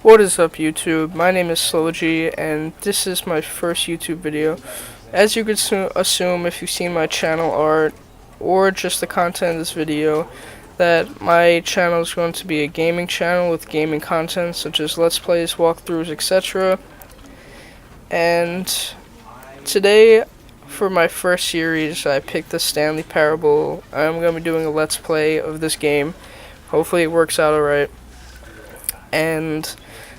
What is up, YouTube? My name is Slogee, and this is my first YouTube video. As you could assume if you've seen my channel art, or just the content of this video, that my channel is going to be a gaming channel with gaming content such as Let's Plays, walkthroughs, etc. And today, for my first series, I picked the Stanley Parable. I'm going to be doing a Let's Play of this game. Hopefully it works out alright. And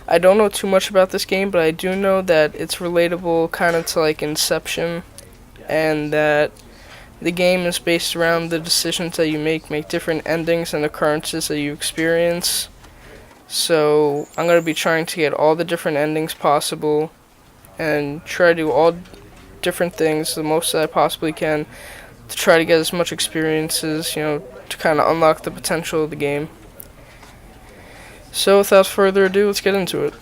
I don't know too much about this game, but I do know that it's relatable kind of to like Inception, and that the game is based around the decisions that you make different endings and occurrences that you experience. So I'm going to be trying to get all the different endings possible and try to do all different things the most that I possibly can to try to get as much experiences, to kind of unlock the potential of the game. So without further ado, let's get into it.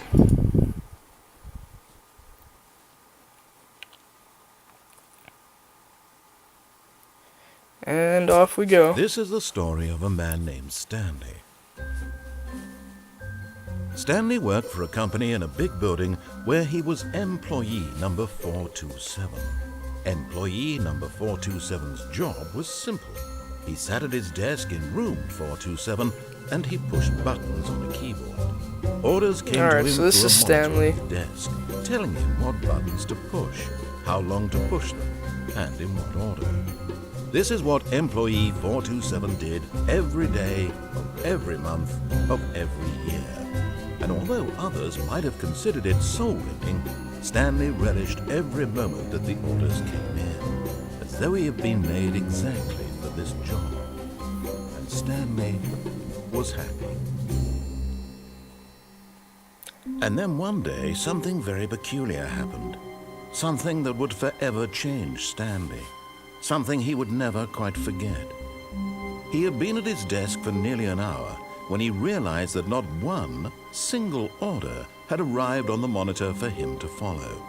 And off we go. This is the story of a man named Stanley. Stanley worked for a company in a big building where he was employee number 427. Employee number 427's job was simple. He sat at his desk in room 427 and he pushed buttons on a keyboard. Orders came to him so this through is a Stanley. monitor on the desk, telling him what buttons to push, how long to push them, and in what order. This is what employee 427 did every day of every month of every year. And although others might have considered it soul-winning, Stanley relished every moment that the orders came in, as though he had been made exactly for this job. And Stanley was happy. And then one day, something very peculiar happened. Something that would forever change Stanley. Something he would never quite forget. He had been at his desk for nearly an hour when he realized that not one single order had arrived on the monitor for him to follow.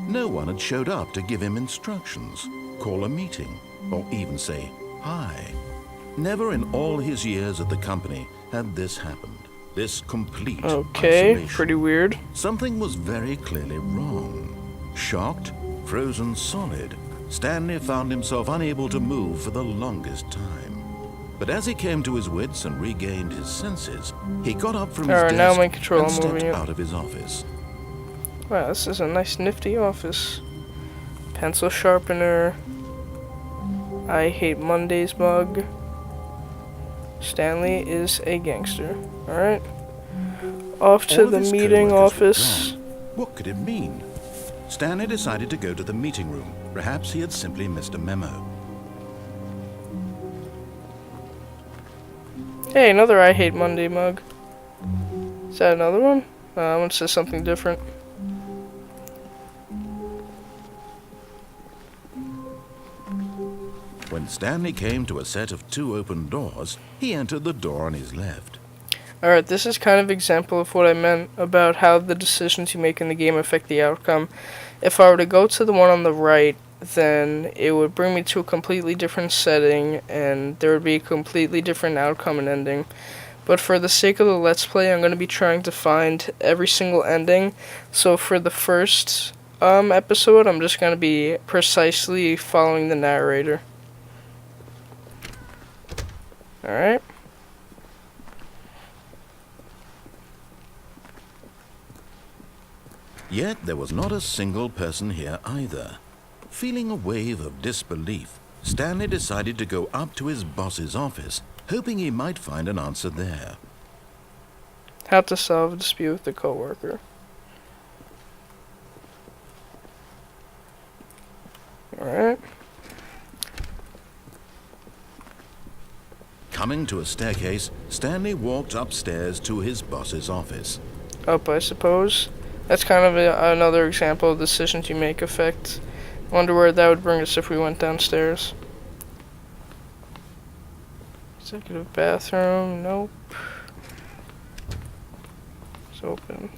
No one had showed up to give him instructions, call a meeting, or even say hi. Never in all his years at the company had this happened. This complete isolation. Pretty weird. Something was very clearly wrong. Shocked, frozen solid, Stanley found himself unable to move for the longest time. But as he came to his wits and regained his senses, he got up from his desk now I'm in control. and I'm stepped moving it. out of his office. Wow, this is a nice nifty office. Pencil sharpener. I hate Mondays mug. Stanley is a gangster. Alright. Off to the meeting office. What could it mean? Stanley decided to go to the meeting room. Perhaps he had simply missed a memo. Hey, another I hate Monday mug. Is that another one? That one says something different. When Stanley came to a set of two open doors, he entered the door on his left. Alright, this is kind of example of what I meant about how the decisions you make in the game affect the outcome. If I were to go to the one on the right, then it would bring me to a completely different setting, and there would be a completely different outcome and ending. But for the sake of the Let's Play, I'm going to be trying to find every single ending. So for the first episode, I'm just going to be precisely following the narrator. Alright. Yet there was not a single person here either. Feeling a wave of disbelief, Stanley decided to go up to his boss's office, hoping he might find an answer there. How to solve a dispute with a coworker. Alright. Coming to a staircase, Stanley walked upstairs to his boss's office. Up, I suppose. That's kind of another example of decisions you make affect. Wonder where that would bring us if we went downstairs. Executive bathroom, nope. It's open.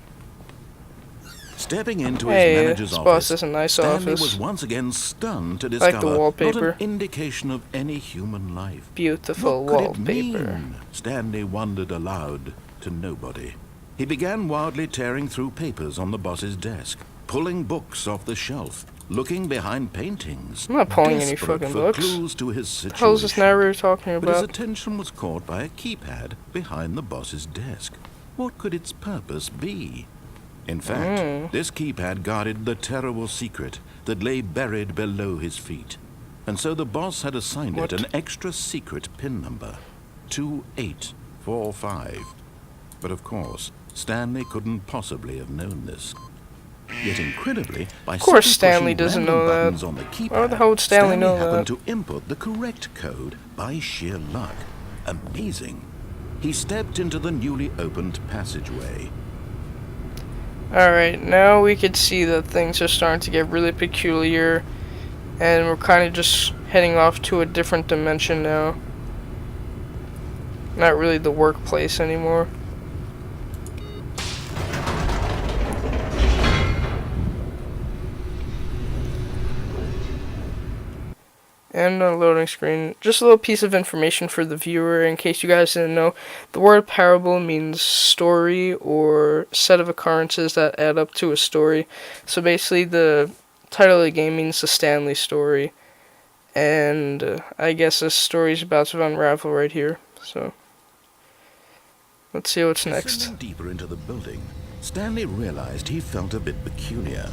Stepping into Hey, his manager's this office, boss is a nice Stanley office. was once again stunned to I like the discover not wallpaper. an indication of any human life. Beautiful What could it wallpaper. mean? Stanley wondered aloud to nobody. He began wildly tearing through papers on the boss's desk, pulling books off the shelf, looking behind paintings. I'm not pulling any desperate fucking for books. clues to his What the hell is this situation. narrator talking But his about? attention was caught by a keypad behind the boss's desk. What could its purpose be? In fact, this keypad guarded the terrible secret that lay buried below his feet. And so the boss had assigned it an extra secret PIN number, 2845. But of course, Stanley couldn't possibly have known this. Yet incredibly, by Of course simply Stanley pushing doesn't random know that. buttons on the keypad, Why the hell would Stanley know happened that? to input the correct code by sheer luck. Amazing. He stepped into the newly opened passageway. Alright, now we could see that things are starting to get really peculiar, and we're kind of just heading off to a different dimension now. Not really the workplace anymore. And on a loading screen, just a little piece of information for the viewer in case you guys didn't know. The word parable means story or set of occurrences that add up to a story. So basically the title of the game means the Stanley story. And I guess this story is about to unravel right here. So let's see what's next. Descending deeper into the building, Stanley realized he felt a bit peculiar.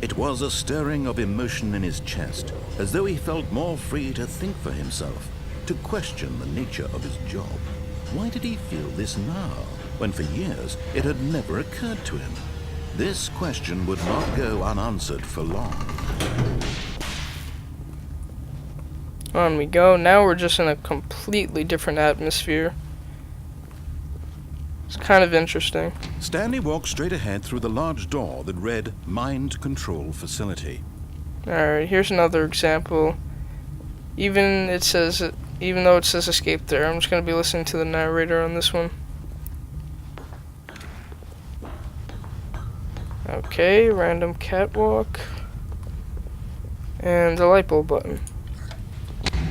It was a stirring of emotion in his chest, as though he felt more free to think for himself, to question the nature of his job. Why did he feel this now, when for years it had never occurred to him? This question would not go unanswered for long. On we go. Now we're just in a completely different atmosphere. It's kind of interesting. Stanley walked straight ahead through the large door that read Mind Control Facility. Alright, here's another example. Even though it says escape there, I'm just going to be listening to the narrator on this one. Okay, random catwalk. And the light bulb button.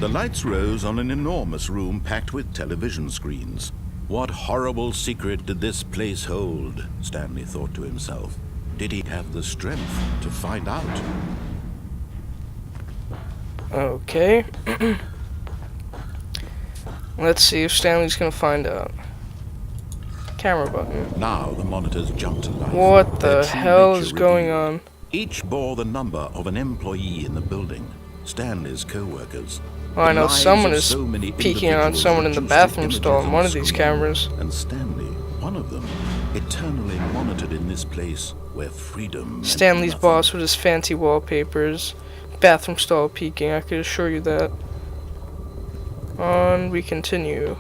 The lights rose on an enormous room packed with television screens. What horrible secret did this place hold? Stanley thought to himself. Did he have the strength to find out? Okay. Let's see if Stanley's gonna find out. Camera button. Now the monitors jumped to life. What Their the true hell nature is going revealed. on? Each bore the number of an employee in the building. Stanley's co-workers. Oh, I know The someone lives is of so many peeking on individuals someone in the reduced to bathroom stall images on one on of these screen. cameras. And Stanley, one of them, eternally monitored in this place where freedom meant Stanley's nothing. boss with his fancy wallpapers. Bathroom stall peeking, I could assure you that. On we continue.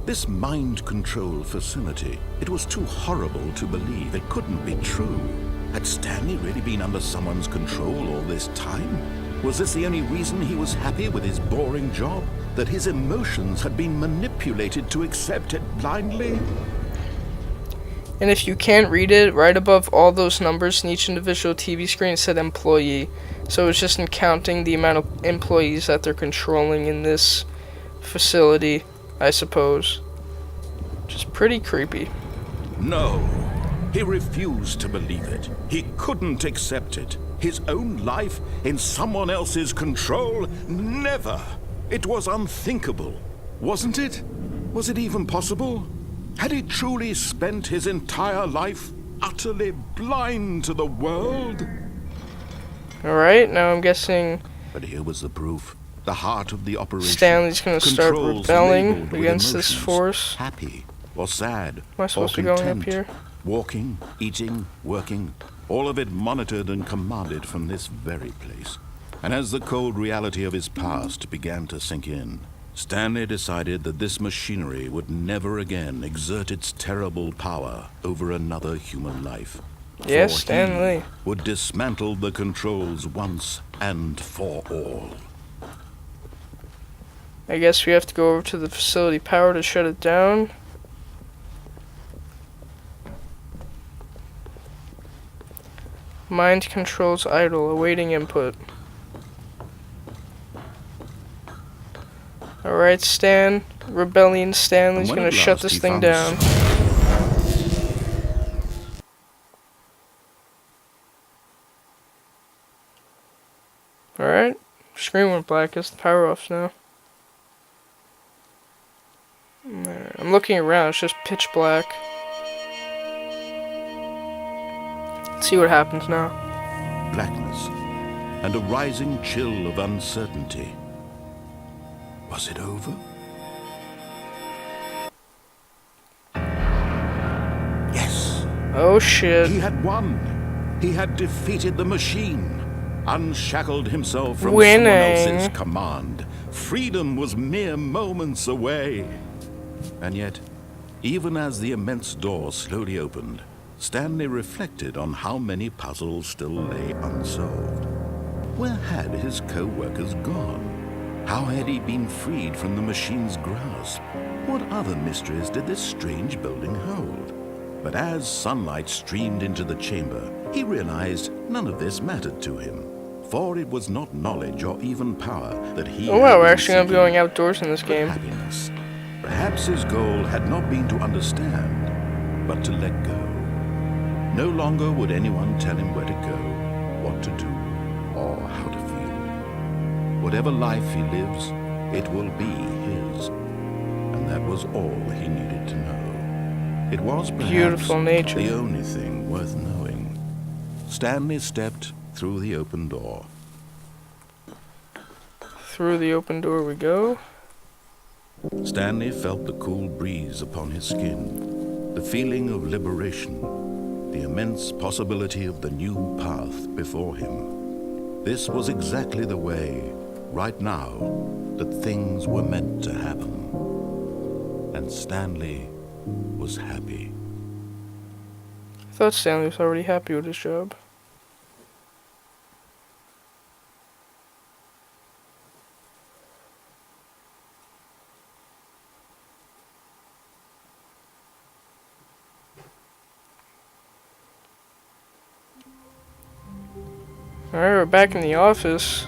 This mind control facility, it was too horrible to believe. It couldn't be true. Had Stanley really been under someone's control all this time? Was this the only reason he was happy with his boring job? That his emotions had been manipulated to accept it blindly? And if you can't read it, right above all those numbers in each individual TV screen, it said employee. So it's just in counting the amount of employees that they're controlling in this facility, I suppose. Which is pretty creepy. No. He refused to believe it. He couldn't accept it. His own life in someone else's control? Never. It was unthinkable. Wasn't it? Was it even possible? Had he truly spent his entire life utterly blind to the world? Alright, now I'm guessing But here was the proof. The heart of the operation. Stanley's gonna start Controls rebelling labeled with against this emotions. force. Happy or sad Am I or supposed to be going up content. here? Walking, eating, working, all of it monitored and commanded from this very place. And as the cold reality of his past began to sink in, Stanley decided that this machinery would never again exert its terrible power over another human life. Yes, For Stanley. he would dismantle the controls once and for all. I guess we have to go over to the facility power to shut it down. Mind controls idle, awaiting input. Alright, Stan. Rebellion Stanley's And when gonna at shut last this he thing found down. Alright. Screen went black. It's the power offs now. There. I'm looking around. It's just pitch black. Let's see what happens now. blackness and a rising chill of uncertainty. Was it over? Yes. Oh shit. He had won. He had defeated the machine, unshackled himself from Winning. someone else's command. Freedom was mere moments away. And yet, even as the immense door slowly opened, Stanley reflected on how many puzzles still lay unsolved. Where had his co-workers gone? How had he been freed from the machine's grasp? What other mysteries did this strange building hold? But as sunlight streamed into the chamber, he realized none of this mattered to him, for it was not knowledge or even power that he Oh wow, had we're been actually gonna be seeking, going outdoors in this but game. happiness. Perhaps his goal had not been to understand, but to let go. No longer would anyone tell him where to go, what to do, or how to feel. Whatever life he lives, it will be his. And that was all he needed to know. It was perhaps Beautiful nature. the only thing worth knowing. Stanley stepped through the open door. Through the open door we go. Stanley felt the cool breeze upon his skin, the feeling of liberation, the immense possibility of the new path before him. This was exactly the way, right now, that things were meant to happen. And Stanley was happy. I thought Stanley was already happy with his job. Alright, we're back in the office.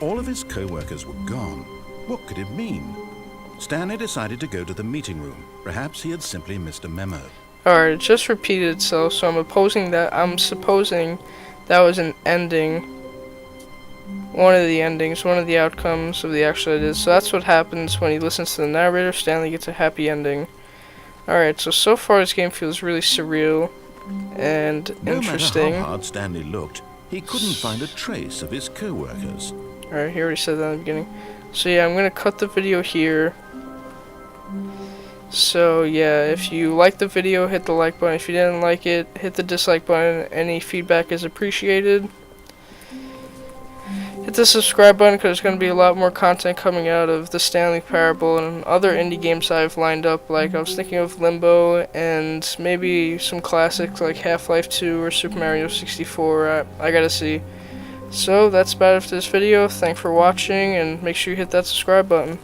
All of his co-workers were gone. What could it mean? Stanley decided to go to the meeting room. Perhaps he had simply missed a memo. Alright, it just repeated itself, so I'm supposing that was an ending. One of the endings, one of the outcomes of the actual it is. So that's what happens when he listens to the narrator. Stanley gets a happy ending. Alright, so far this game feels really surreal and interesting. No matter how hard Stanley looked, he couldn't find a trace of his co-workers. Alright, he already said that in the beginning. So yeah, I'm gonna cut the video here. So yeah, if you liked the video, hit the like button. If you didn't like it, hit the dislike button. Any feedback is appreciated. Hit the subscribe button because there's going to be a lot more content coming out of the Stanley Parable and other indie games I've lined up. Like I was thinking of Limbo and maybe some classics like Half-Life 2 or Super Mario 64. I gotta see. So that's about it for this video. Thanks for watching and make sure you hit that subscribe button.